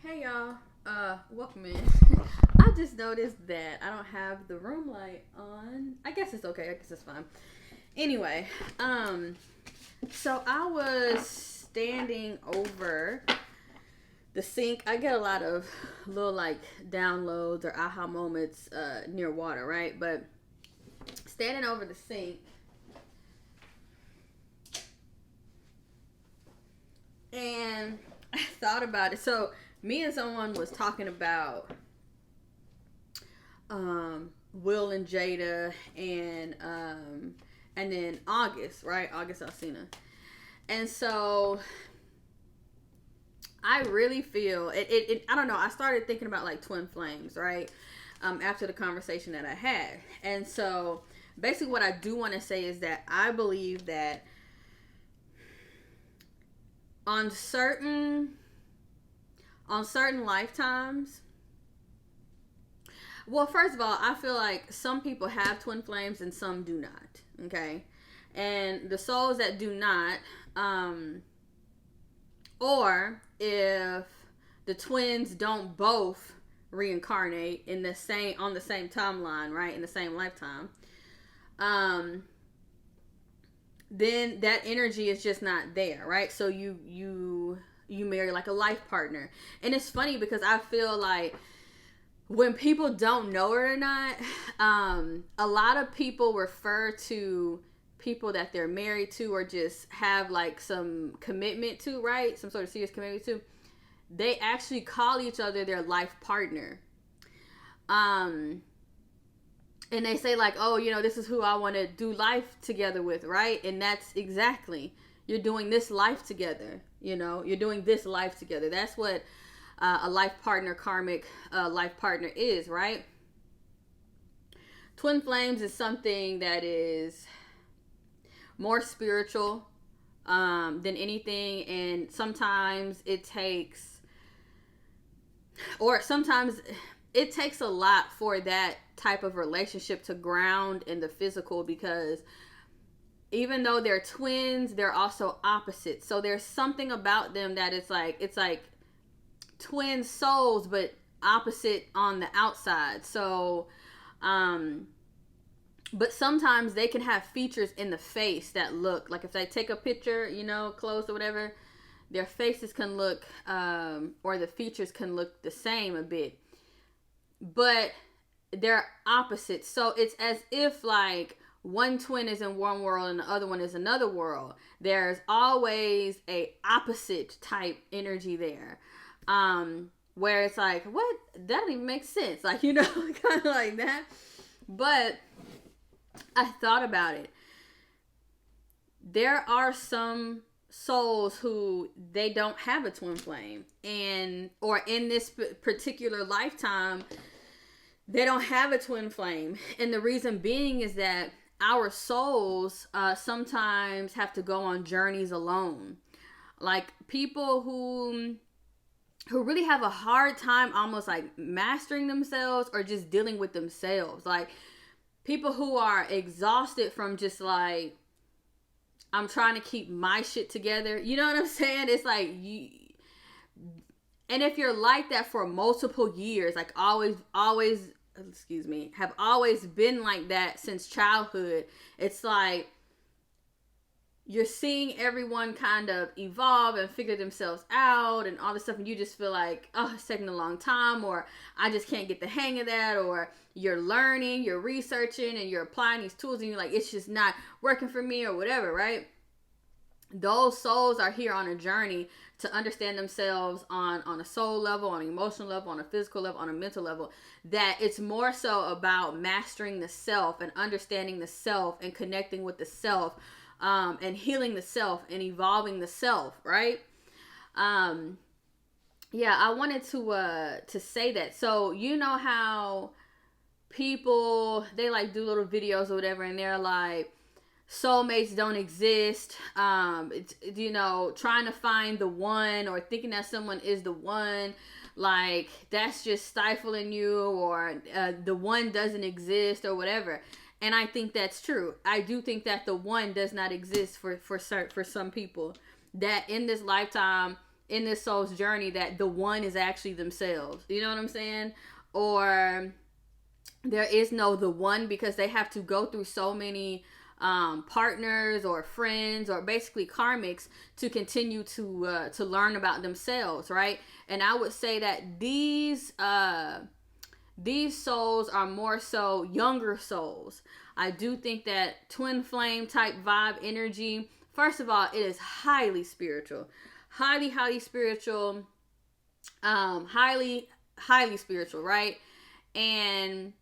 Hey y'all, welcome in. I just noticed that I don't have the room light on. I guess it's okay. I guess it's fine. Anyway, so I was standing over the sink. I get a lot of little like downloads or aha moments near water, right? But standing over the sink and I thought about it. So me and someone was talking about Will and Jada and then August, right? August Alsina. And so I really feel it I don't know, I started thinking about like twin flames, right? After the conversation that I had. And so basically what I do want to say is that I believe that on certain lifetimes, well, first of all, I feel like some people have twin flames and some do not. Okay, and the souls that do not, or if the twins don't both reincarnate in the same on the same timeline, right, in the same lifetime, um, then that energy is just not there, right? So you marry like a life partner, and it's funny because I feel like when people don't know it or not, a lot of people refer to people that they're married to or just have like some commitment to, right? Some sort of serious commitment to. They actually call each other their life partner. Um, and they say like, oh, this is who I want to do life together with, right? And that's exactly, you're doing this life together. You're doing this life together. That's what a life partner, karmic life partner is, right? Twin flames is something that is more spiritual than anything, and sometimes it takes a lot for that type of relationship to ground in the physical, because even though they're twins, they're also opposites. So there's something about them that it's like twin souls but opposite on the outside. So but sometimes they can have features in the face that look like, if they take a picture, close or whatever, their faces can look or the features can look the same a bit, but they're opposites. So it's as if like one twin is in one world and the other one is another world. There's always a opposite type energy there, where it's like, what, that don't even make sense, like, kind of like that. But I thought about it. There are some souls who they don't have a twin flame, and or in this particular lifetime they don't have a twin flame, and the reason being is that our souls sometimes have to go on journeys alone. Like people who really have a hard time almost like mastering themselves or just dealing with themselves. Like people who are exhausted from just like, I'm trying to keep my shit together. You know what I'm saying? It's like you, and if you're like that for multiple years, like always, excuse me, have always been like that since childhood, it's like you're seeing everyone kind of evolve and figure themselves out and all this stuff, and you just feel like, oh, it's taking a long time, or I just can't get the hang of that, or you're learning, you're researching, and you're applying these tools, and you're like, it's just not working for me, or whatever, right? Those souls are here on a journey to understand themselves on a soul level, on an emotional level, on a physical level, on a mental level. That it's more so about mastering the self and understanding the self and connecting with the self, and healing the self and evolving the self, right? Yeah, I wanted to say that. So you know how people, they like do little videos or whatever, and they're like, soulmates don't exist, it's, trying to find the one or thinking that someone is the one, like that's just stifling you, or the one doesn't exist or whatever. And I think that's true. I do think that the one does not exist for some people, that in this lifetime in this soul's journey that the one is actually themselves. You know what I'm saying? Or there is no the one, because they have to go through so many partners or friends or basically karmics to continue to learn about themselves, right? And I would say that these souls are more so younger souls. I do think that twin flame type vibe energy, first of all, it is highly spiritual, highly spiritual, highly spiritual, right? And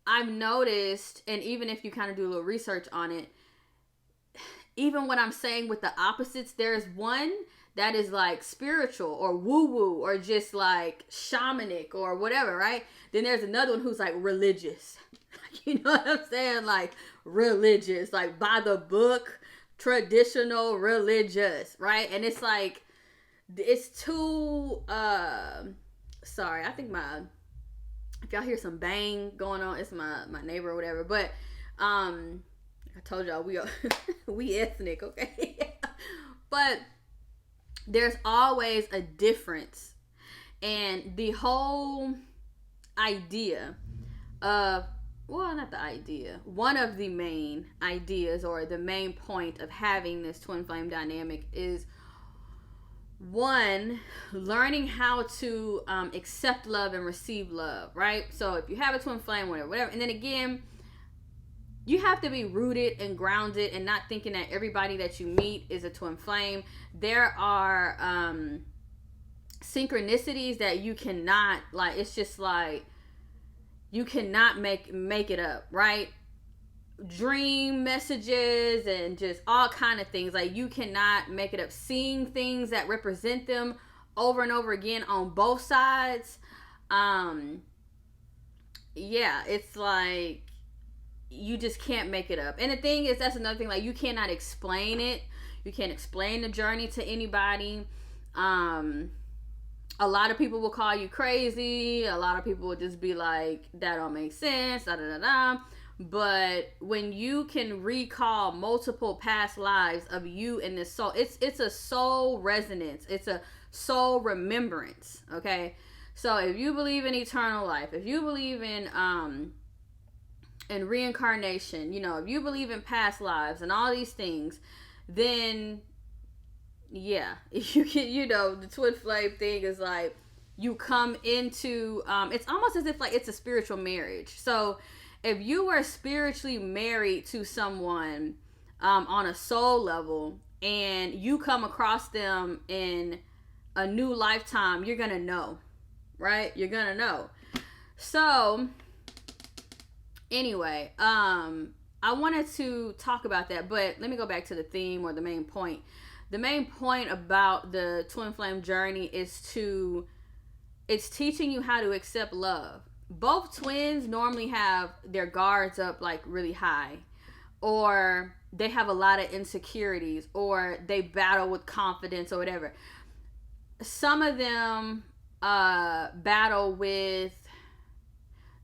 I've noticed, and even if you kind of do a little research on it, even what I'm saying with the opposites, there's one that is like spiritual or woo-woo or just like shamanic or whatever, right? Then there's another one who's like religious. You know what I'm saying? Like religious, like by the book, traditional, religious, right? And it's like, it's too, sorry, I think if y'all hear some bang going on, it's my neighbor or whatever. But I told y'all we ethnic, okay? But there's always a difference. And the whole idea of, well, not the idea, one of the main ideas or the main point of having this twin flame dynamic is, one, learning how to accept love and receive love, right? So if you have a twin flame, whatever, and then again, you have to be rooted and grounded and not thinking that everybody that you meet is a twin flame. There are synchronicities that you cannot, like, it's just like, you cannot make it up, right? Dream messages and just all kind of things, like you cannot make it up. Seeing things that represent them over and over again on both sides, yeah, it's like you just can't make it up. And the thing is, that's another thing, like you cannot explain it. You can't explain the journey to anybody. A lot of people will call you crazy. A lot of people will just be like, that don't make sense, da da da da. But when you can recall multiple past lives of you in this soul, it's a soul resonance. It's a soul remembrance. Okay. So if you believe in eternal life, if you believe in reincarnation, you know, if you believe in past lives and all these things, then yeah, you can, you know, the twin flame thing is like, you come into, it's almost as if like it's a spiritual marriage. So if you were spiritually married to someone on a soul level and you come across them in a new lifetime, you're going to know, right? You're going to know. So anyway, I wanted to talk about that, but let me go back to the theme or the main point. The main point about the twin flame journey is it's teaching you how to accept love. Both twins normally have their guards up like really high, or they have a lot of insecurities, or they battle with confidence or whatever. Some of them battle with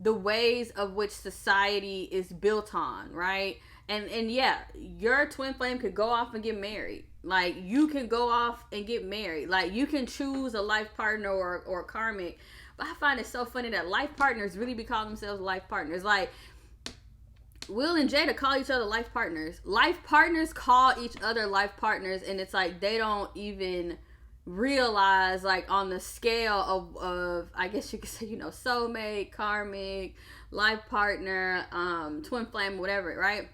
the ways of which society is built on, right? And yeah, your twin flame could go off and get married. Like, you can go off and get married. Like, you can choose a life partner or karmic. But I find it so funny that life partners really be calling themselves life partners. Like, Will and Jada call each other life partners. Life partners call each other life partners, and it's like they don't even realize, like, on the scale of I guess you could say, you know, soulmate, karmic, life partner, twin flame, whatever, right?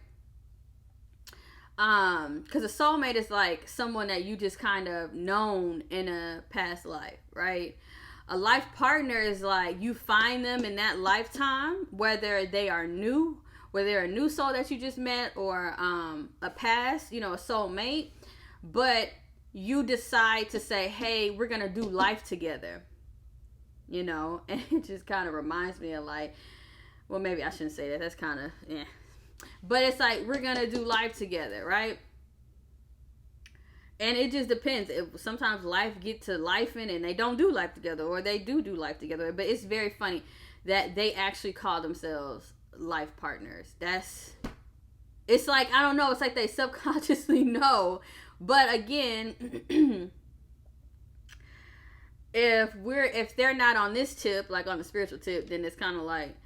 Because a soulmate is like someone that you just kind of known in a past life, right? A life partner is like you find them in that lifetime, whether they are new, whether they're a new soul that you just met, or a past, you know, a soulmate, but you decide to say, hey, we're gonna do life together, you know. And it just kind of reminds me of like, well, maybe I shouldn't say that, that's kind of, yeah. But it's like, we're gonna do life together, right? And it just depends. Sometimes life get to lifing and they don't do life together, or they do life together. But it's very funny that they actually call themselves life partners. It's like, I don't know, it's like they subconsciously know. But again, if they're not on this tip, like on the spiritual tip, then it's kind of like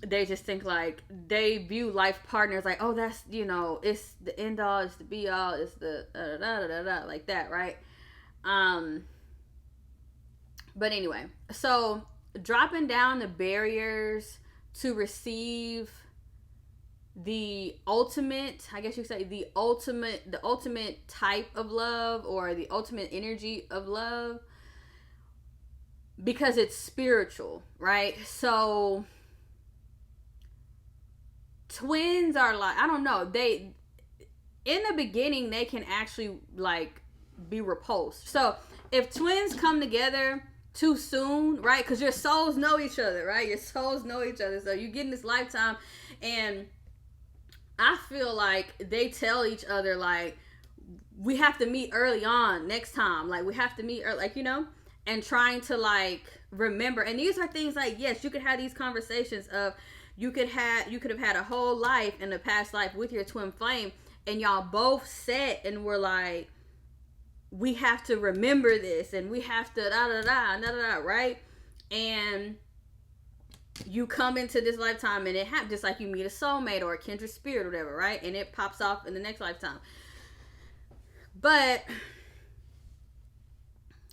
they just think like they view life partners like, oh, that's, it's the end all, it's the be all, it's the da da da da, like that, right? But anyway, so dropping down the barriers to receive the ultimate, I guess you could say the ultimate type of love, or the ultimate energy of love, because it's spiritual, right? So twins are like, I don't know, they in the beginning they can actually like be repulsed. So if twins come together too soon, right? Because your souls know each other, right? Your souls know each other. So you get in this lifetime, and I feel like they tell each other like, we have to meet early on next time. Like we have to meet early, like, and trying to like remember. And these are things like, yes, you could have these conversations of you could have had a whole life in the past life with your twin flame, and y'all both set and were like, we have to remember this, and we have to da da da da da, right? And you come into this lifetime, and it happens just like you meet a soulmate or a kindred spirit or whatever, right? And it pops off in the next lifetime. But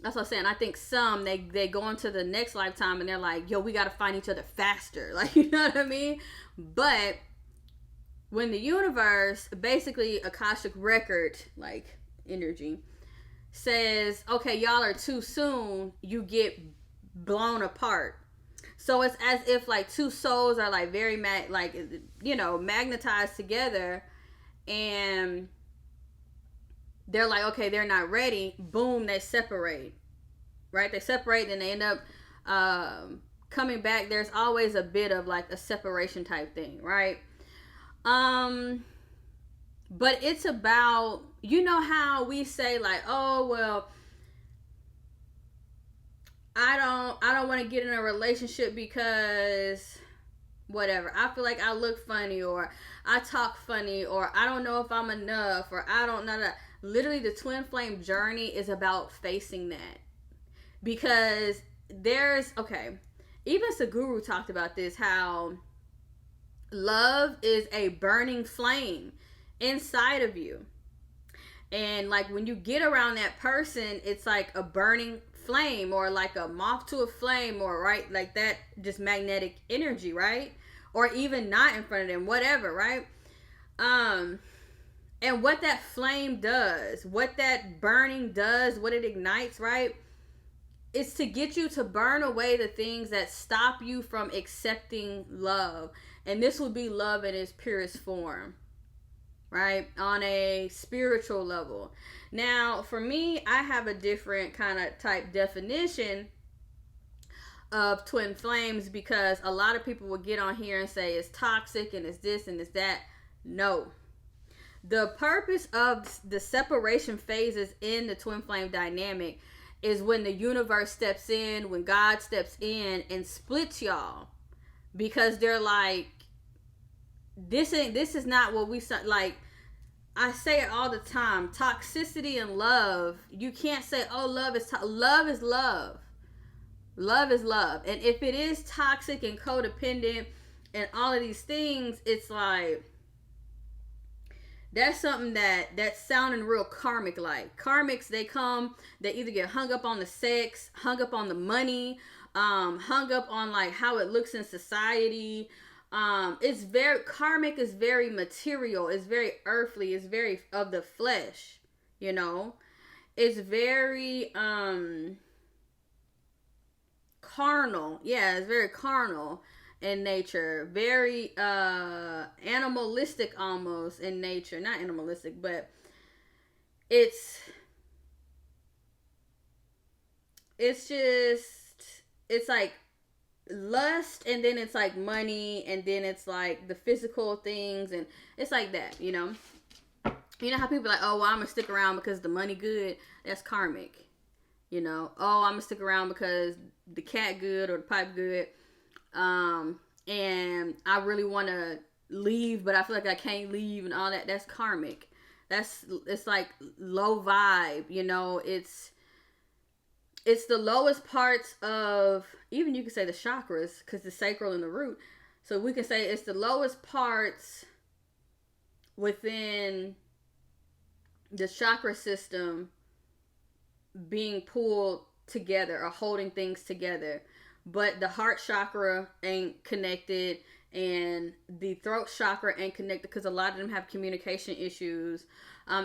that's what I'm saying. I think some they go into the next lifetime and they're like, yo, we got to find each other faster, like, you know what I mean? But when the universe, basically Akashic record like energy, says, okay, y'all are too soon, you get blown apart. So it's as if like two souls are like very magnetized together, and they're like, okay, they're not ready. Boom, they separate, right? They separate and they end up coming back. There's always a bit of like a separation type thing, right? But it's about, how we say like, oh, well, I don't want to get in a relationship because whatever. I feel like I look funny, or I talk funny, or I don't know if I'm enough, or I don't know that. Literally, the twin flame journey is about facing that. Because even Sadhguru talked about this, how love is a burning flame inside of you. And like when you get around that person, it's like a burning flame, or like a moth to a flame, or right, like that, just magnetic energy, right? Or even not in front of them, whatever, right? And what that flame does, what that burning does, what it ignites, right? It's to get you to burn away the things that stop you from accepting love. And this would be love in its purest form, right? On a spiritual level. Now, for me, I have a different kind of type definition of twin flames, because a lot of people will get on here and say it's toxic and it's this and it's that. No. The purpose of the separation phases in the twin flame dynamic is when the universe steps in, when God steps in and splits y'all. Because they're like, this is not what we like. I say it all the time. Toxicity and love. You can't say, oh, love is love is love. Love is love. And if it is toxic and codependent and all of these things, it's like, that's something that's sounding real karmic like. Karmics, they either get hung up on the sex, hung up on the money, hung up on like how it looks in society. It's very karmic, is very material, it's very earthly, it's very of the flesh, it's very carnal. Yeah, it's very carnal in nature, very animalistic almost in nature. Not animalistic, but it's like lust, and then it's like money, and then it's like the physical things, and it's like that, how people are like, oh, well, I'm gonna stick around because the money good. That's karmic. Oh, I'm gonna stick around because the cat good or the pipe good, and I really want to leave, but I feel like I can't leave and all that. That's karmic. It's like low vibe. it's the lowest parts of, even you could say the chakras, because the sacral and the root. So we can say it's the lowest parts within the chakra system being pulled together or holding things together. But the heart chakra ain't connected, and the throat chakra ain't connected because a lot of them have communication issues.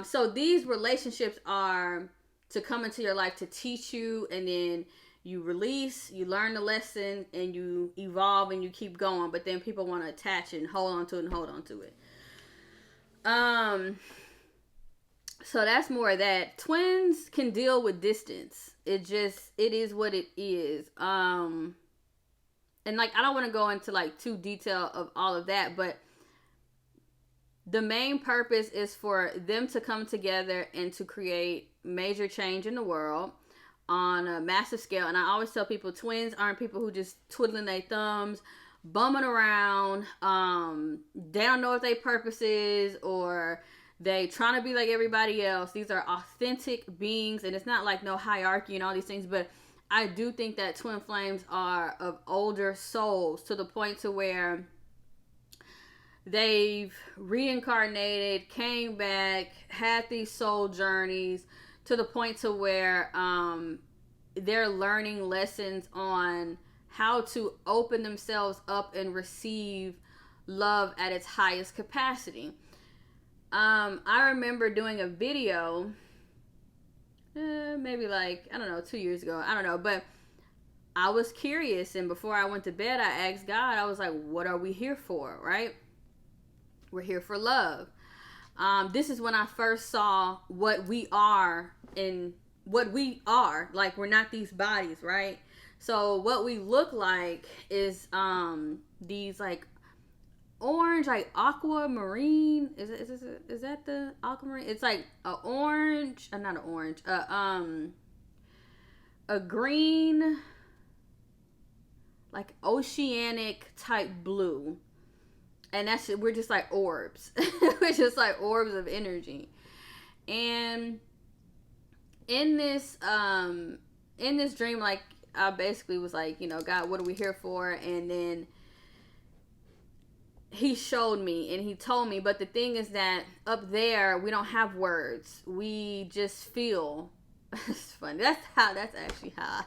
So these relationships are to come into your life to teach you, and then you release, you learn the lesson, and you evolve and you keep going. But then people want to attach it and hold on to it and hold on to it. So that's more of that. Twins can deal with distance. It is what it is. And like, I don't want to go into like too detail of all of that, but the main purpose is for them to come together and to create major change in the world on a massive scale. And I always tell people, twins aren't people who just twiddling their thumbs, bumming around. They don't know what their purpose is, or they trying to be like everybody else. These are authentic beings, and it's not like no hierarchy and all these things, but I do think that twin flames are of older souls, to the point to where they've reincarnated, came back, had these soul journeys, to the point to where they're learning lessons on how to open themselves up and receive love at its highest capacity. I remember doing a video, maybe like, I don't know, 2 years ago. I don't know, but I was curious, and before I went to bed, I asked God, I was like, what are we here for, right? We're here for love. This is when I first saw what we are, and what we are. Like, we're not these bodies, right? So what we look like is these like orange, like aquamarine. Is that the aquamarine? It's like a orange, not an orange, a green, like oceanic type blue. And we're just like orbs. We're just like orbs of energy. And in this dream, like, I basically was like, you know, God, what are we here for? And then he showed me and he told me, but the thing is that up there, we don't have words. We just feel. It's funny. That's actually how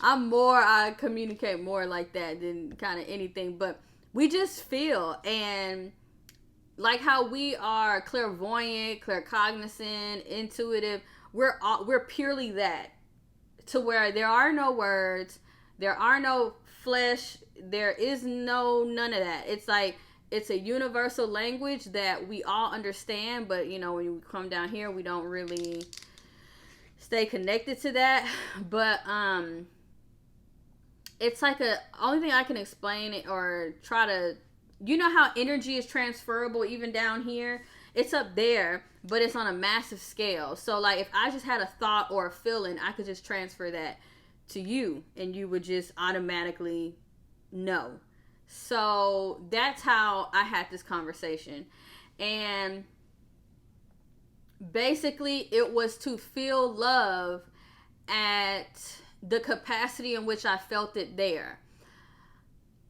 I communicate more like that than kind of anything, but we just feel. And like how we are clairvoyant, claircognizant, intuitive, we're purely that, to where there are no words, there are no flesh, there is none of that. It's like, it's a universal language that we all understand, but you know, when we come down here, we don't really stay connected to that. But it's like only thing I can explain it or try to, you know how energy is transferable even down here? It's up there, but it's on a massive scale. So like, if I just had a thought or a feeling, I could just transfer that to you and you would just automatically know. So that's how I had this conversation. And basically it was to feel love at the capacity in which I felt it there.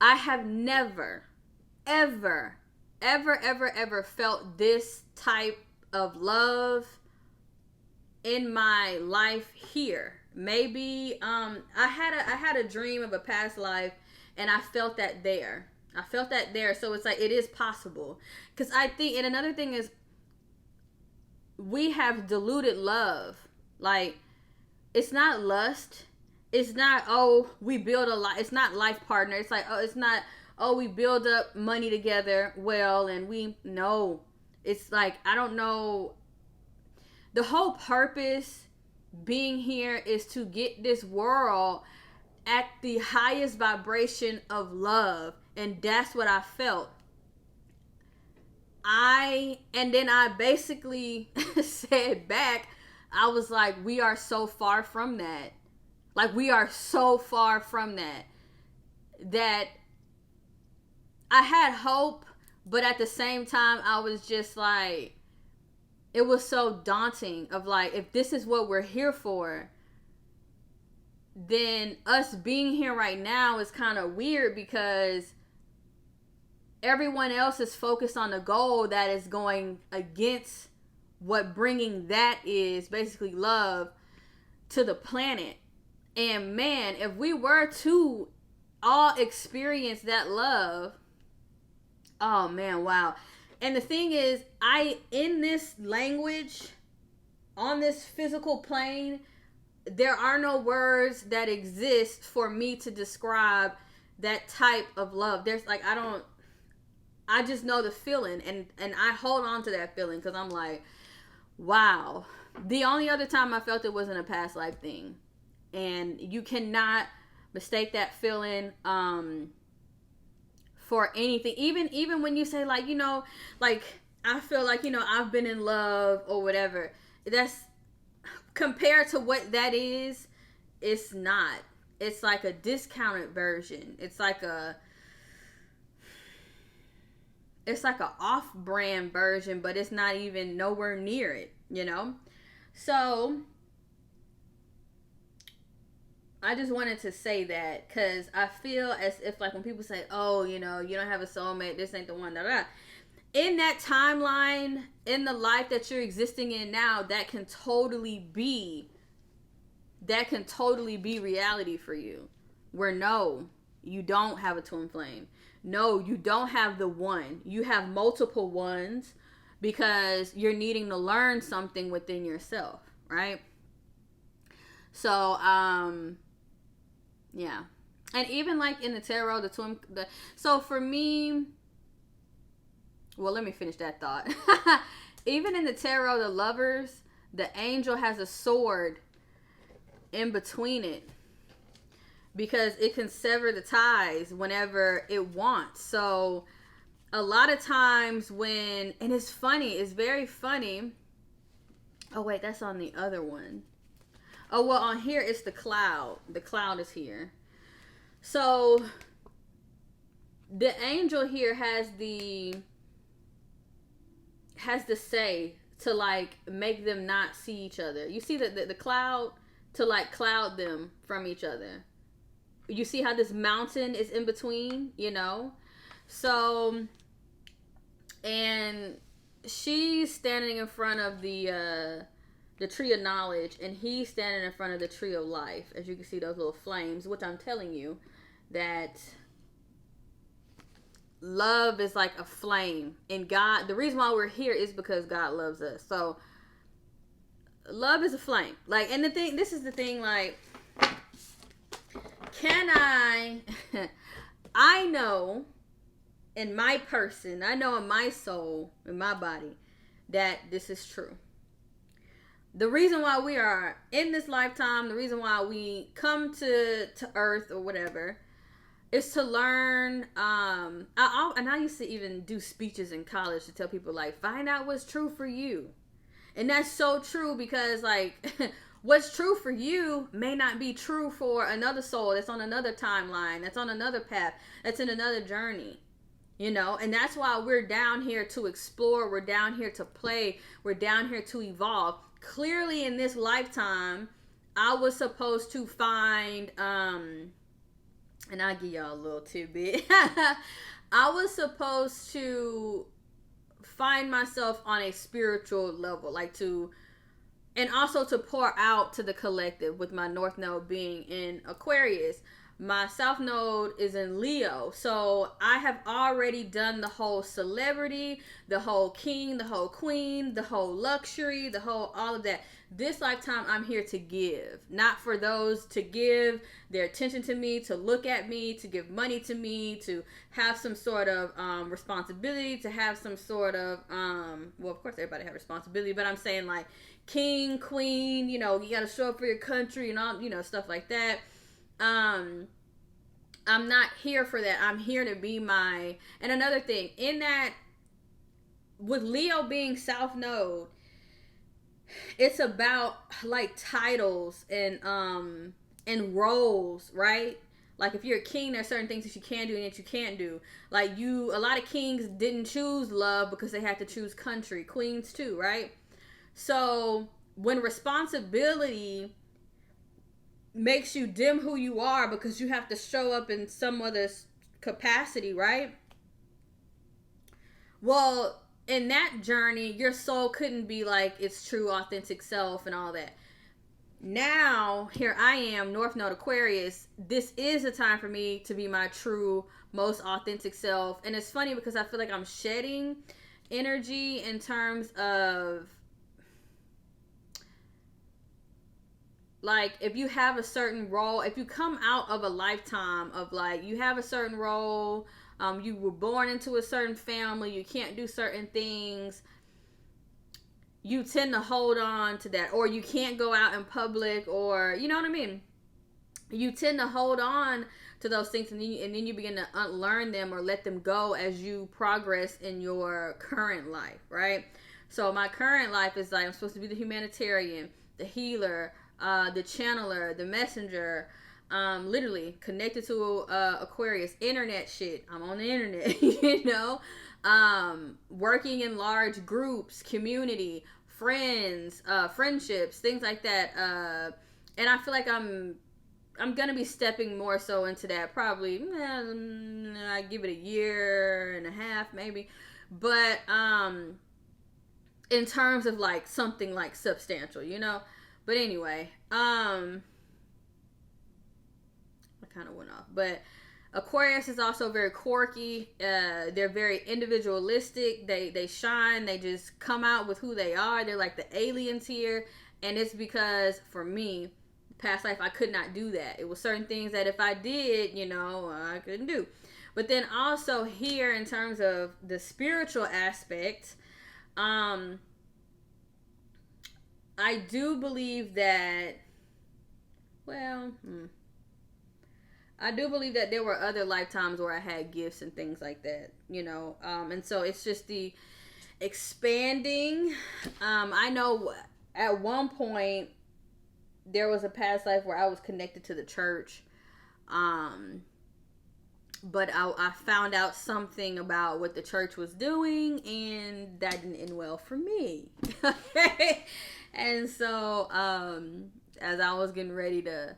I have never, ever felt this type of love in my life here. Maybe I had a dream of a past life, and I felt that there. So it's like, it is possible. Because I think, and another thing is, we have diluted love. Like, it's not lust. It's not, oh, we build a life. It's not life partner. It's like, oh, it's not, oh, we build up money together. Well, and no. It's like, I don't know. The whole purpose being here is to get this world at the highest vibration of love. And that's what I felt. And then I basically said back, I was like, we are so far from that. Like, we are so far from that. That I had hope, but at the same time, I was just like, it was so daunting of like, if this is what we're here for, then us being here right now is kind of weird because everyone else is focused on a goal that is going against what bringing that is, basically love, to the planet. And man, if we were to all experience that love, oh man, wow. And the thing is, in this language, on this physical plane, there are no words that exist for me to describe that type of love. There's like, I just know the feeling, and I hold on to that feeling because I'm like, wow. The only other time I felt it was in a past life thing, and you cannot mistake that feeling for anything. Even when you say like, like I feel like, I've been in love or whatever. That's compared to what that is. It's not. It's like a discounted version. It's like a off-brand version, but it's not even nowhere near it, So I just wanted to say that because I feel as if like when people say, oh, you don't have a soulmate, this ain't the one, in that timeline, in the life that you're existing in now, that can totally be reality for you. Where no, you don't have a twin flame. No, you don't have the one. You have multiple ones because you're needing to learn something within yourself, right? So, yeah. And even like in the tarot, so for me, well, let me finish that thought. Even in the tarot, the Lovers, the angel has a sword in between it, because it can sever the ties whenever it wants. So a lot of times and it's funny, it's very funny. Oh wait, that's on the other one. Oh, well, on here it's the cloud. The cloud is here. So the angel here has the say to like make them not see each other. You see the cloud, to like cloud them from each other. You see how this mountain is in between, So, and she's standing in front of the tree of knowledge, and he's standing in front of the tree of life. As you can see, those little flames, which I'm telling you that love is like a flame. And God, the reason why we're here is because God loves us. So, love is a flame. Like, and this is the thing, like, I know in my person, I know in my soul, in my body, that this is true. The reason why we are in this lifetime, the reason why we come to earth or whatever, is to learn. And I used to even do speeches in college to tell people, like, find out what's true for you. And that's so true because, like, what's true for you may not be true for another soul that's on another timeline, that's on another path, that's in another journey, And that's why we're down here to explore. We're down here to play. We're down here to evolve. Clearly, in this lifetime, I was supposed to find, and I'll give y'all a little tidbit. I was supposed to find myself on a spiritual level, and also to pour out to the collective, with my North Node being in Aquarius. My South Node is in Leo. So I have already done the whole celebrity, the whole king, the whole queen, the whole luxury, all of that. This lifetime, I'm here to give. Not for those to give their attention to me, to look at me, to give money to me, to have some sort of responsibility, to have some sort of, well, of course, everybody have responsibility, but I'm saying like king, queen, you got to show up for your country and all, stuff like that. I'm not here for that. I'm here to be and another thing, in that, with Leo being South Node, it's about like titles and roles, right? Like if you're a king, there's certain things that you can do and that you can't do. Like a lot of kings didn't choose love because they had to choose country. Queens too, right? So when responsibility makes you dim who you are because you have to show up in some other capacity, right? Well, in that journey, your soul couldn't be like its true authentic self and all that. Now, here I am, North Node Aquarius. This is a time for me to be my true, most authentic self. And it's funny because I feel like I'm shedding energy in terms of, like, if you have a certain role, if you come out of a lifetime of, like, you have a certain role, you were born into a certain family, you can't do certain things, you tend to hold on to that, or you can't go out in public, or, you know what I mean? You tend to hold on to those things, and then you begin to unlearn them or let them go as you progress in your current life, right? So my current life is like, I'm supposed to be the humanitarian, the healer, the channeler, the messenger, literally connected to Aquarius, internet shit. I'm on the internet, you know, working in large groups, community, friends, friendships, things like that. And I feel like I'm gonna be stepping more so into that. Probably, I give it a year and a half, maybe. But in terms of like something like substantial, you know. But anyway, I kind of went off. But Aquarius is also very quirky. They're very individualistic. They shine. They just come out with who they are. They're like the aliens here. And it's because, for me, past life, I could not do that. It was certain things that if I did, you know, I couldn't do. But then also here, in terms of the spiritual aspect, I do believe that, well, I do believe that there were other lifetimes where I had gifts and things like that, you know. And so it's just the expanding. I know at one point there was a past life where I was connected to the church. But I found out something about what the church was doing, and that didn't end well for me. Okay. And so, as I was getting ready to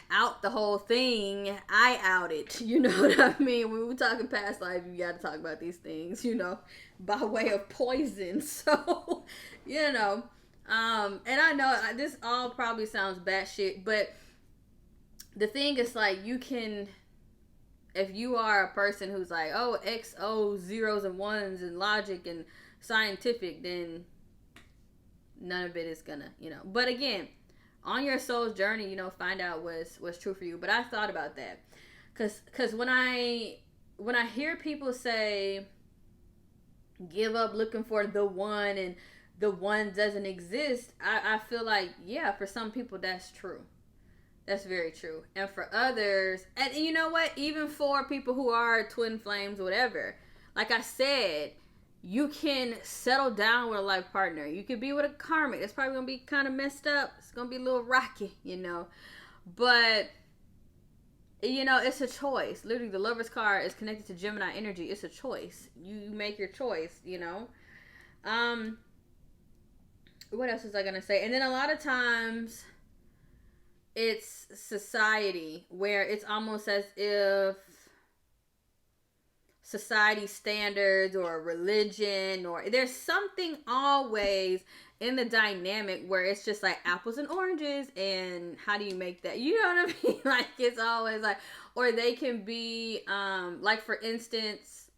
out the whole thing, I outed. You know what I mean? When we're talking past life, you got to talk about these things, you know, by way of poison. So, you know, and I know this all probably sounds batshit, but the thing is, like, you can, if you are a person who's like, oh, X, O, zeros and ones and logic and scientific, then none of it is gonna, you know. But again, on your soul's journey, you know, find out what's true for you. But I thought about that, cause when I hear people say, give up looking for the one and the one doesn't exist, I feel like, yeah, for some people that's true. That's very true. And for others, and you know what, even for people who are twin flames, whatever, like I said, you can settle down with a life partner. You could be with a karmic. It's probably going to be kind of messed up. It's going to be a little rocky, you know. But, you know, it's a choice. Literally, the Lover's card is connected to Gemini energy. It's a choice. You make your choice, you know. What else was I going to say? And then a lot of times, it's society, where it's almost as if society standards or religion, or there's something always in the dynamic where it's just like apples and oranges, and how do you make that, you know what I mean? Like, it's always like, or they can be like, for instance,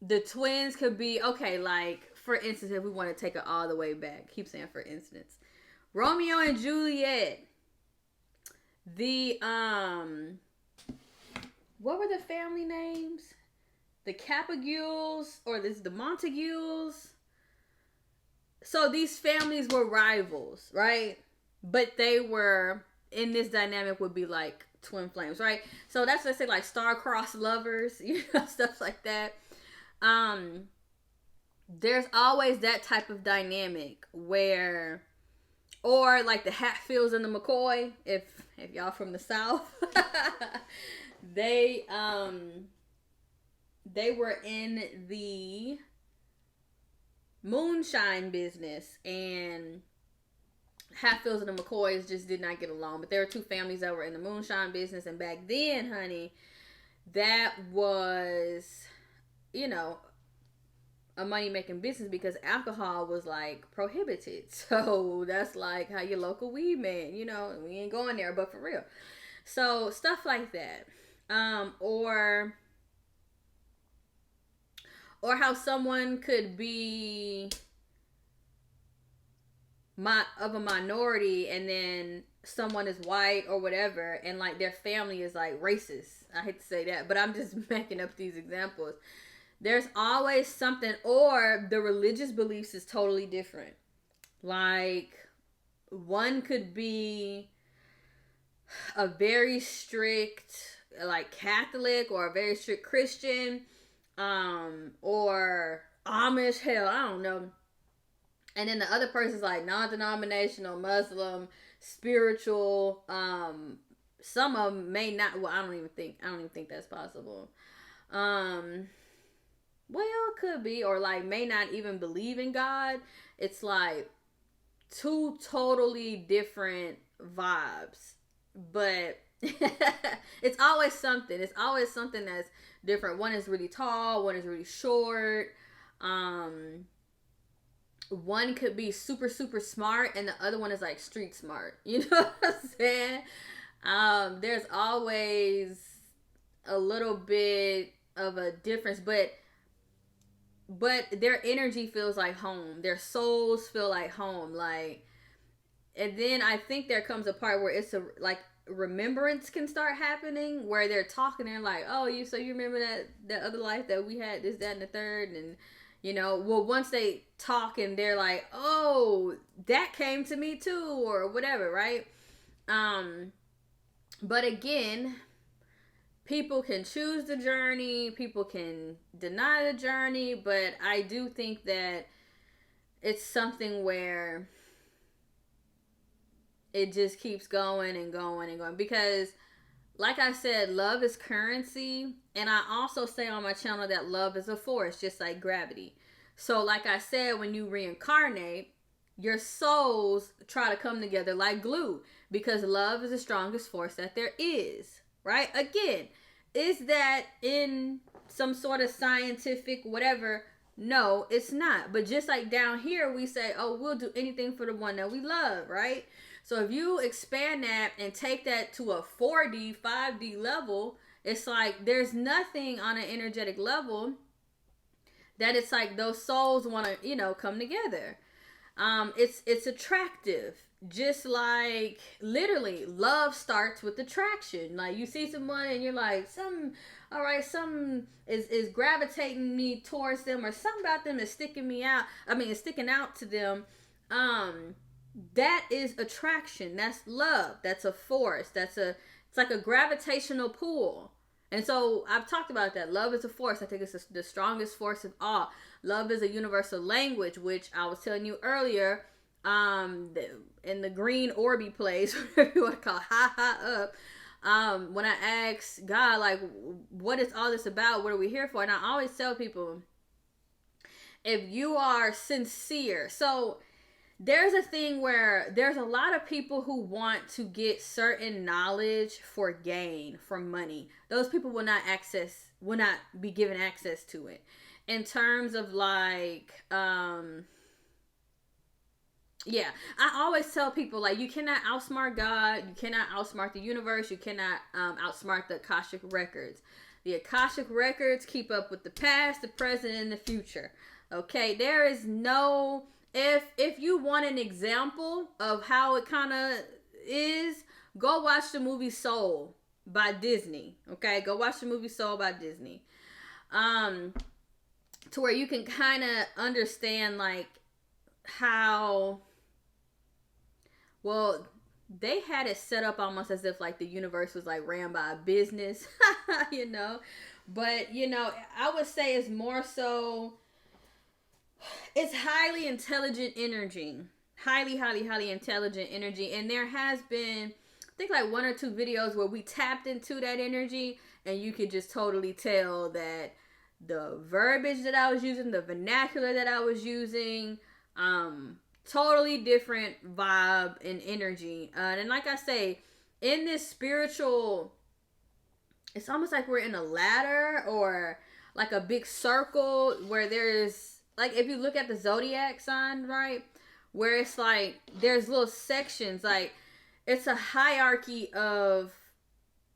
the twins could be, okay, like, for instance, if we want to take it all the way back, keep saying for instance, Romeo and Juliet, the what were the family names? The Capagules, or the Montagues. So these families were rivals, right? But they were, in this dynamic, would be like twin flames, right? So that's, let's say, like star-crossed lovers, you know, stuff like that. There's always that type of dynamic where, or like the Hatfields and the McCoy, if y'all from the South. They were in the moonshine business, and Hatfields and the McCoys just did not get along. But there were two families that were in the moonshine business, and back then, honey, that was, you know, a money making business because alcohol was like prohibited. So that's like how your local weed man, you know, we ain't going there, but for real. So stuff like that. Or how someone could be of a minority and then someone is white or whatever and like their family is like racist. I hate to say that, but I'm just making up these examples. There's always something, or the religious beliefs is totally different. Like one could be a very strict like Catholic or a very strict Christian, or Amish, hell, I don't know. And then the other person's like non-denominational, Muslim, spiritual. Some of them may not. Well, I don't even think that's possible. Well, could be, or like may not even believe in God. It's like two totally different vibes, but it's always something. It's always something that's different. One is really tall, one is really short. One could be super super smart, and the other one is like street smart. You know what I'm saying? There's always a little bit of a difference, but their energy feels like home. Their souls feel like home. Like, and then I think there comes a part where it's a like remembrance can start happening where they're talking. They're like, oh, you remember that other life that we had, this, that, and the third, and you know, well, once they talk and they're like, oh, that came to me too, or whatever, right? But again, people can choose the journey, people can deny the journey, but I do think that it's something where it just keeps going and going and going. Because, like I said, love is currency. And I also say on my channel that love is a force, just like gravity. So, like I said, when you reincarnate, your souls try to come together like glue. Because love is the strongest force that there is. Right? Again, is that in some sort of scientific whatever? No, it's not. But just like down here, we say, oh, we'll do anything for the one that we love, right? So if you expand that and take that to a 4D, 5D level, it's like there's nothing on an energetic level that it's like those souls want to, you know, come together. It's attractive. Just like literally love starts with attraction. Like you see someone and you're like, some is gravitating me towards them, or something about them is sticking out to them. That is attraction. That's love. That's a force. It's like a gravitational pull. And so I've talked about that. Love is a force. I think it's the strongest force of all. Love is a universal language, which I was telling you earlier, in the green Orby place, whatever you want to call it, up. When I ask God, like, what is all this about? What are we here for? And I always tell people, if you are sincere, so there's a thing where there's a lot of people who want to get certain knowledge for gain, for money. Those people will not be given access to it. In terms of like, yeah, I always tell people, like, you cannot outsmart God, you cannot outsmart the universe, you cannot outsmart the Akashic records. The Akashic records keep up with the past, the present, and the future. Okay, there is no... If you want an example of how it kind of is, go watch the movie Soul by Disney. Okay, go watch the movie Soul by Disney. To where you can kind of understand like how, well, they had it set up almost as if like the universe was like ran by a business, you know. But, you know, I would say it's more so... It's highly intelligent energy. Highly, highly, highly intelligent energy. And there has been, I think, like 1 or 2 videos where we tapped into that energy. And you could just totally tell that the verbiage that I was using, the vernacular that I was using, totally different vibe and energy. And like I say, in this spiritual, it's almost like we're in a ladder or like a big circle where there's, like, if you look at the zodiac sign, right, where it's like there's little sections, like it's a hierarchy of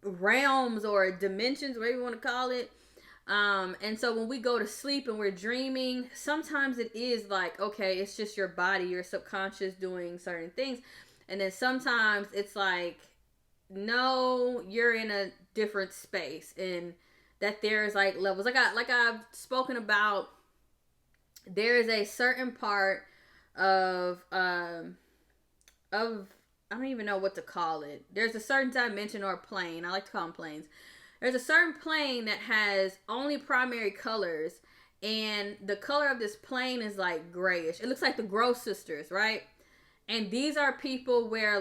realms or dimensions, whatever you want to call it. And so when we go to sleep and we're dreaming, sometimes it is like, okay, it's just your body, your subconscious doing certain things. And then sometimes it's like, no, you're in a different space, and that there's like levels. I've spoken about, there is a certain part of I don't even know what to call it. There's a certain dimension or plane. I like to call them planes. There's a certain plane that has only primary colors, and the color of this plane is like grayish. It looks like the Gross Sisters, right? And these are people where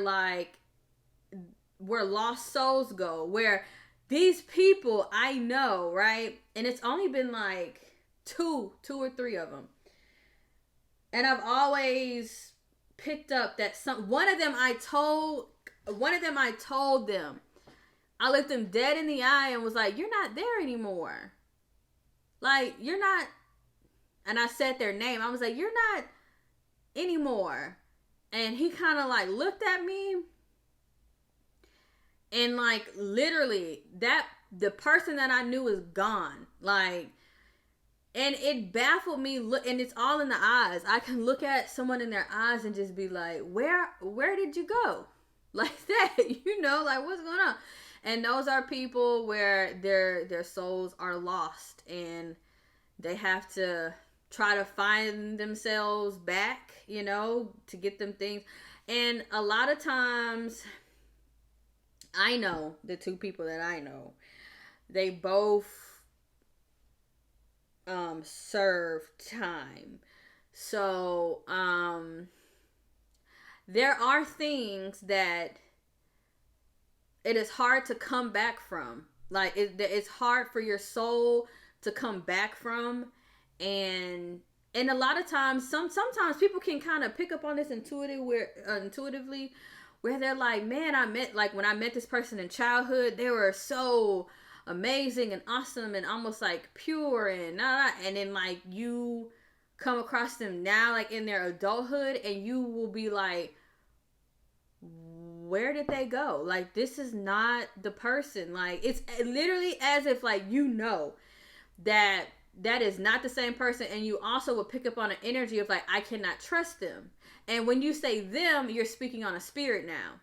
lost souls go, where these people I know, right? And it's only been like two or three of them. And I've always picked up that one of them I told them, I looked them dead in the eye and was like, you're not there anymore. Like, you're not. And I said their name. I was like, you're not anymore. And he kind of like looked at me. And like literally the person that I knew was gone. Like, and it baffled me. And it's all in the eyes. I can look at someone in their eyes and just be like, where did you go? Like that, like what's going on? And those are people where their souls are lost, and they have to try to find themselves back, to get them things. And a lot of times, I know the two people that I know, they both serve time. So there are things that it is hard to come back from. Like, it's hard for your soul to come back from. And a lot of times, sometimes people can kind of pick up on this intuitively, where they're like, man, when I met this person in childhood, they were so amazing and awesome and almost like pure and then like you come across them now, like in their adulthood, and you will be like, where did they go? Like, this is not the person. Like, it's literally as if like that is not the same person. And you also will pick up on an energy of like, I cannot trust them. And when you say them, you're speaking on a spirit now.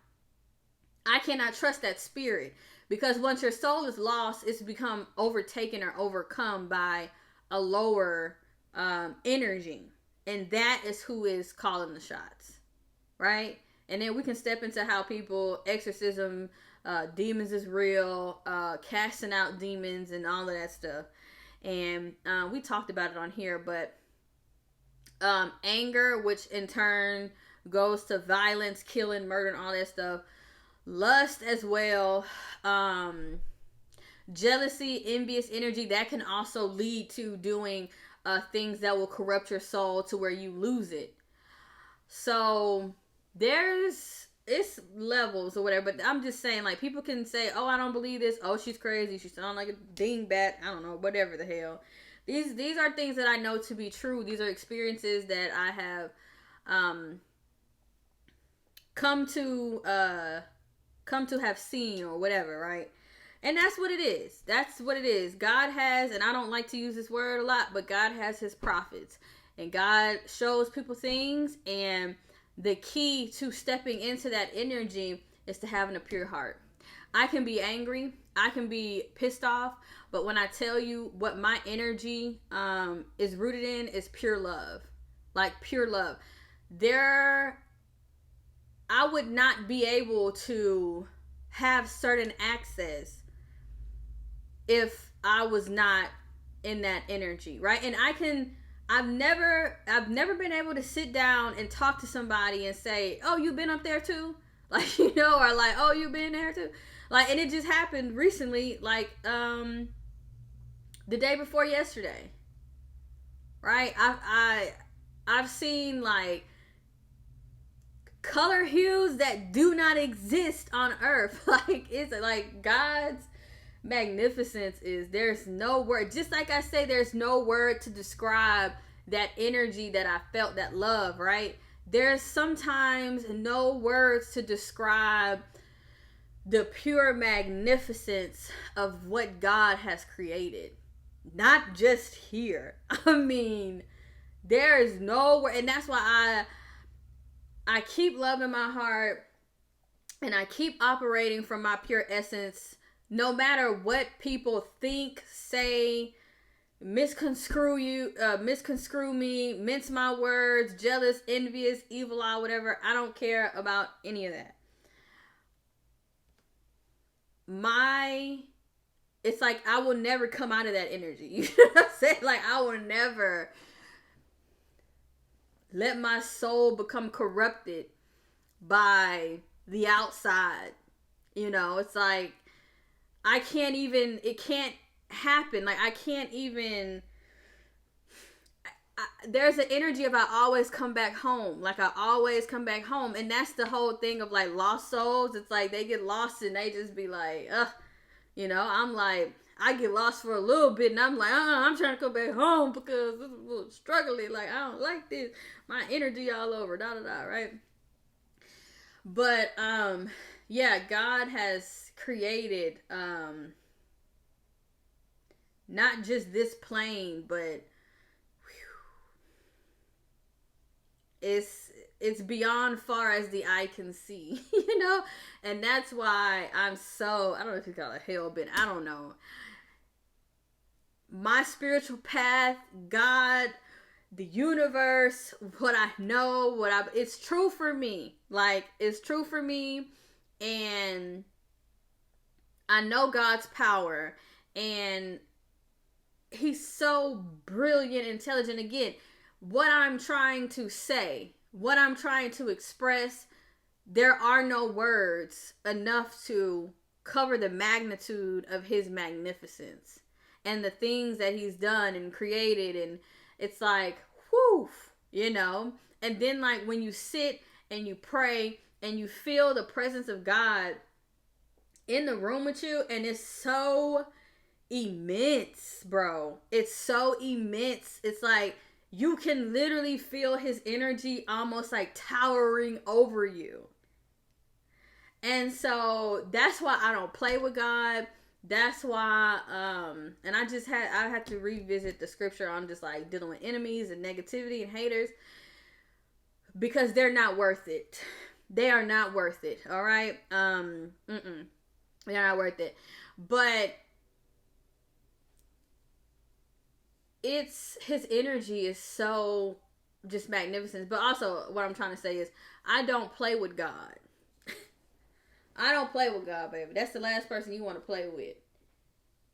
I cannot trust that spirit, because once your soul is lost, it's become overtaken or overcome by a lower energy. And that is who is calling the shots, right? And then we can step into how people, exorcism, demons is real, casting out demons and all of that stuff. And we talked about it on here, but anger, which in turn goes to violence, killing, murder, and all that stuff. Lust as well. Jealousy, envious energy, that can also lead to doing things that will corrupt your soul to where you lose it. So it's levels or whatever, but I'm just saying, like, people can say, oh, I don't believe this, oh, she's crazy, she sounds like a dingbat, I don't know, whatever the hell. These are things that I know to be true. These are experiences that I have come to have seen or whatever, right? And that's what it is. That's what it is. God has, and I don't like to use this word a lot, but God has his prophets, and God shows people things, and the key to stepping into that energy is to having a pure heart. I can be angry, I can be pissed off, but when I tell you what my energy is rooted in, is pure love. Like, pure love. I would not be able to have certain access if I was not in that energy, right? And I've never been able to sit down and talk to somebody and say, oh, you've been up there too? Like, or like, oh, you've been there too? Like, and it just happened recently, like, the day before yesterday, right? I've seen, like, color hues that do not exist on earth. Like, it's like God's magnificence is, there's no word. Just like I say, there's no word to describe that energy that I felt, that love, right? There's sometimes no words to describe the pure magnificence of what God has created. Not just here. I mean, there is no word. And that's why I keep loving my heart, and I keep operating from my pure essence, no matter what people think, say, misconstrue me, mince my words, jealous, envious, evil eye, whatever. I don't care about any of that. It's like I will never come out of that energy. You know what I'm saying? Like, I will never let my soul become corrupted by the outside. You know, it's like it can't happen. Like, I can't even, there's an energy of I always come back home. Like, I always come back home. And that's the whole thing of like lost souls. It's like they get lost and they just be like, you know, I'm like, I get lost for a little bit and I'm like, I'm trying to come back home because this is struggling. Like, I don't like this. My energy all over, right? But, yeah, God has created, not just this plane, but it's beyond far as the eye can see, you know? And that's why I'm so, I don't know if you call it hell-bent, I don't know. My spiritual path, God, the universe, what I know, it's true for me. Like, it's true for me, and I know God's power, and he's so brilliant, intelligent. Again, what I'm trying to say, what I'm trying to express, there are no words enough to cover the magnitude of his magnificence and the things that he's done and created. And it's like, whew, you know? And then, like, when you sit and you pray and you feel the presence of God in the room with you, and it's so immense, bro. It's so immense. It's like you can literally feel his energy almost like towering over you. And so that's why I don't play with God. That's why and I had to revisit the scripture on just like dealing with enemies and negativity and haters, because they're not worth it. They are not worth it. All right. They're not worth it. But his energy is so just magnificent. But also, what I'm trying to say is, I don't play with God. I don't play with God, baby. That's the last person you want to play with.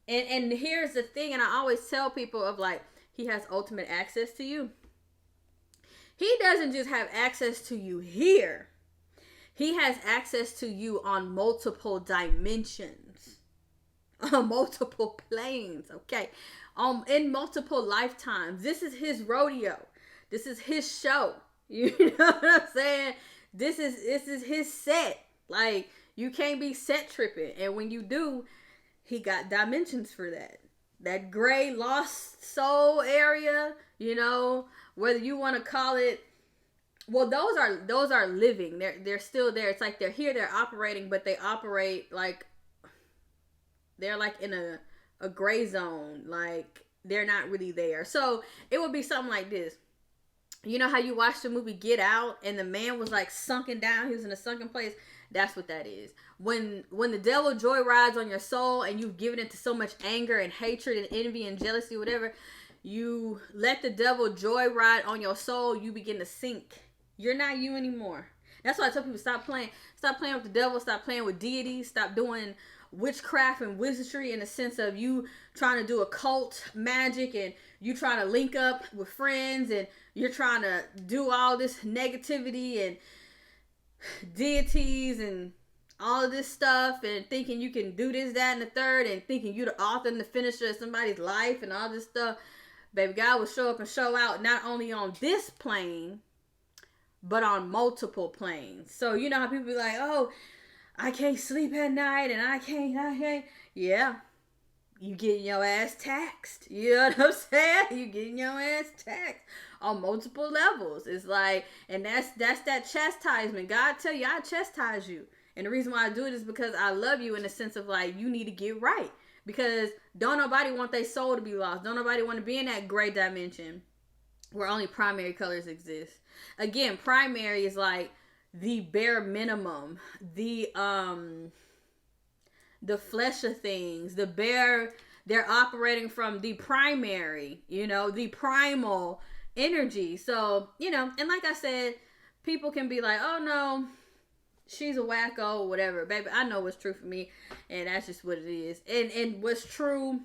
And here's the thing, and I always tell people of like, he has ultimate access to you. He doesn't just have access to you here. He has access to you on multiple dimensions, on multiple planes, okay? In multiple lifetimes. This is his rodeo. This is his show. You know what I'm saying? This is his set. Like, you can't be set tripping. And when you do, he got dimensions for that. That gray lost soul area, you know, whether you want to call it, well, those are living. They're still there. It's like they're here, they're operating, but they operate like they're like in a gray zone. Like, they're not really there. So it would be something like this. You know how you watch the movie Get Out and the man was like sunken down, he was in a sunken place? That's what that is. When the devil joyrides on your soul and you've given it to so much anger and hatred and envy and jealousy, whatever, you let the devil joyride on your soul, you begin to sink. You're not you anymore. That's why I tell people, stop playing with the devil, stop playing with deities, stop doing witchcraft and wizardry in the sense of you trying to do occult magic and you trying to link up with friends and you're trying to do all this negativity and deities and all of this stuff and thinking you can do this, that, and the third, and thinking you're the author and the finisher of somebody's life and all this stuff. Baby, God will show up and show out not only on this plane, but on multiple planes. So you know how people be like, oh, I can't sleep at night and I can't. Yeah. You getting your ass taxed. You know what I'm saying? You getting your ass taxed on multiple levels. It's like, and that's that chastisement. God tell you, I chastise you. And the reason why I do it is because I love you in the sense of like, you need to get right. Because don't nobody want their soul to be lost. Don't nobody want to be in that gray dimension where only primary colors exist. Again, primary is like the bare minimum, the flesh of things, they're operating from the primary, the primal energy. So, and like I said, people can be like, oh no, she's a wacko, whatever. Baby, I know what's true for me, and that's just what it is. And what's true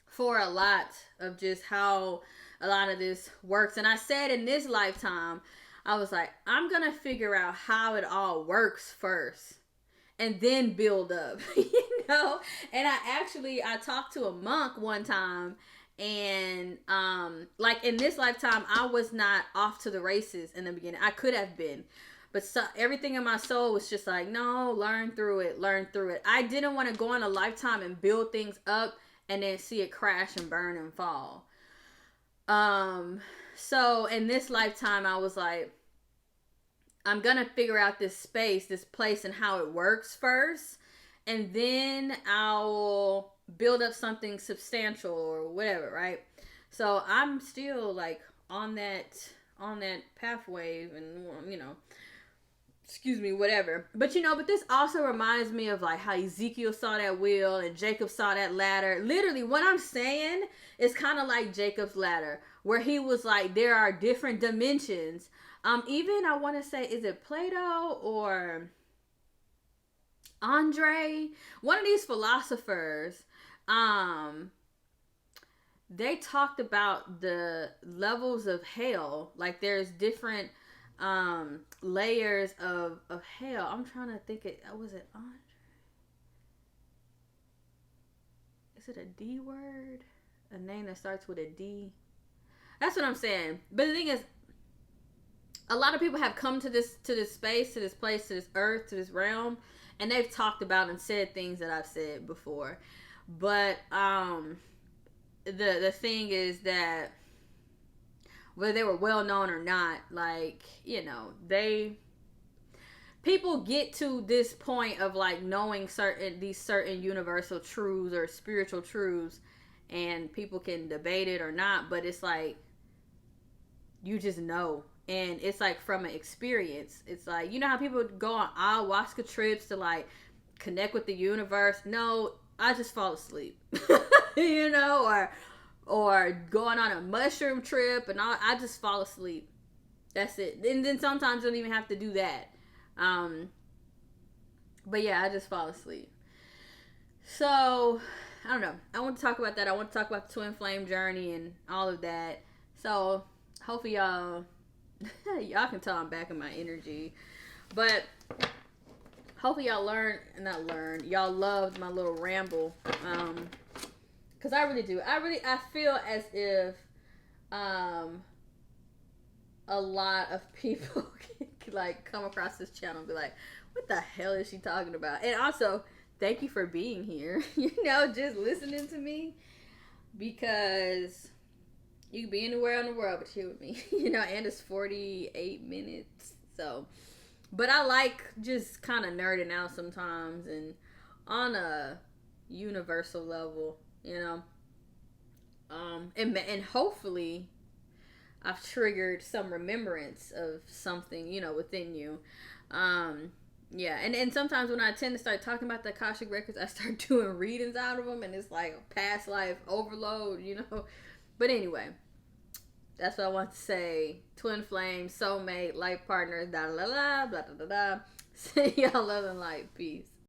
for a lot of just how a lot of this works. And I said in this lifetime, I was like, I'm going to figure out how it all works first and then build up, And I talked to a monk one time, and like in this lifetime, I was not off to the races in the beginning. I could have been, but everything in my soul was just like, no, learn through it. I didn't want to go on a lifetime and build things up and then see it crash and burn and fall. So in this lifetime, I was like, I'm going to figure out this space, this place, and how it works first. And then I'll build up something substantial or whatever, right? So I'm still like on that pathway and, whatever. But but this also reminds me of like how Ezekiel saw that wheel and Jacob saw that ladder. Literally, what I'm saying is kind of like Jacob's ladder, where he was like, there are different dimensions. Even I want to say, is it Plato or Andre? One of these philosophers, they talked about the levels of hell. Like there's different layers of hell. I'm trying to think was it Andre? Is it a D word? A name that starts with a D? That's what I'm saying. But the thing is, a lot of people have come to this space, to this place, to this earth, to this realm, and they've talked about and said things that I've said before. But the thing is that whether they were well known or not, like, people get to this point of like knowing certain universal truths or spiritual truths, and people can debate it or not, but it's like you just know. And it's like from an experience. It's like, how people go on ayahuasca trips to like connect with the universe? No, I just fall asleep. Or going on a mushroom trip and I just fall asleep. That's it. And then sometimes you don't even have to do that. But yeah, I just fall asleep. So, I don't know. I want to talk about that. I want to talk about the twin flame journey and all of that. So, hopefully y'all can tell I'm back in my energy. But hopefully y'all y'all loved my little ramble. Because I really do. I feel as if a lot of people can like come across this channel and be like, what the hell is she talking about? And also, thank you for being here. Just listening to me. Because you can be anywhere in the world but here with me. And it's 48 minutes. So, but I like just kind of nerding out sometimes and on a universal level, and hopefully I've triggered some remembrance of something, within you. Yeah, and sometimes when I tend to start talking about the Akashic Records, I start doing readings out of them, and it's like past life overload, But anyway, that's what I want to say. Twin flame, soulmate, life partners, da da da, blah da da da. See y'all love and light. Peace.